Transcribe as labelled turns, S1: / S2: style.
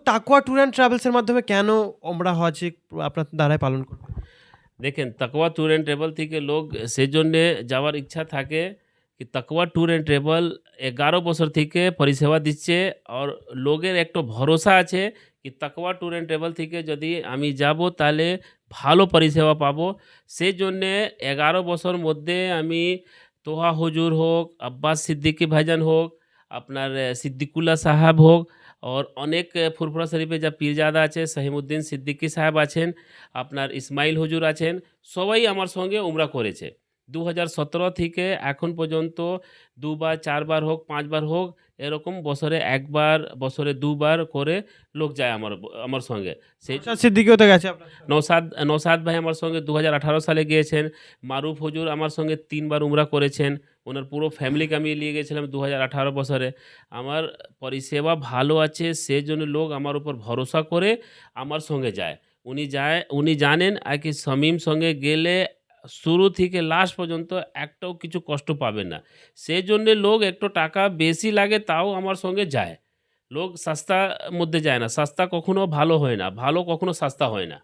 S1: তাকওয়া tour and ট্রাভেলসের মাধ্যমে কেন ওমরা হজে আপনার দ্বারাই পালন করবে?
S2: দেখেন, তাকওয়া ট্যুর অ্যান্ড ট্রাভেল থেকে লোক সেজন্যে যাওয়ার ইচ্ছা থাকে কি তাকওয়া ট্যুর অ্যান্ড ট্রাভেল 11 বছর থেকে পরিষেবা দিচ্ছে। আর লোকের একটা ভরসা আছে কি তাকওয়া ট্যুর অ্যান্ড ট্রাভেল থেকে যদি আমি যাব তাহলে ভালো পরিষেবা পাবো। সেজন্যে 11 বছর মধ্যে আমি তোহা হুজুর হোক, আব্বাস সিদ্দিকী ভাইজান হোক, আপনার সিদ্দিকুল্লাহ সাহাব হোক, और অনেক ফুরফুরা শরীফে যা পীরজাদা আছে সহিমউদ্দিন সিদ্দিকী সাহেব আছেন, আপনার ইসমাইল হুজুর আছেন, সবাই আমার সঙ্গে উমরা করেছে। 2017 থেকে এখন পর্যন্ত 2 বার 4 বার হোক 5 বার হোক এরকম বছরে 1 বার, বছরে 2 বার করে লোক যায় আমার সঙ্গে। সেই
S1: নওশাদ সিদ্দিকীও তো গেছে আপনার সাথে।
S2: নওশাদ ভাই আমার সঙ্গে 2018 সালে গিয়েছেন। মারুফ হুজুর আমার সঙ্গে 3 বার উমরা করেছেন। ওনার পুরো ফ্যামিলিকে আমি নিয়ে গেছিলাম 2018 বছরে। আমার পরিষেবা ভালো আছে সেজন্য লোক আমার উপর ভরসা করে আমার সঙ্গে যায়। উনি জানেন আর কি শামীম সঙ্গে গেলে শুরু থেকে লাস্ট পর্যন্ত একটাও কিছু কষ্ট পাবেন না। সেজন্যে লোক একটু টাকা বেশি লাগে তাও আমার সঙ্গে যায়। লোক সস্তার মধ্যে যায় না। সস্তা কখনো ভালো হয় না। ভালো কখনো সস্তা হয় না।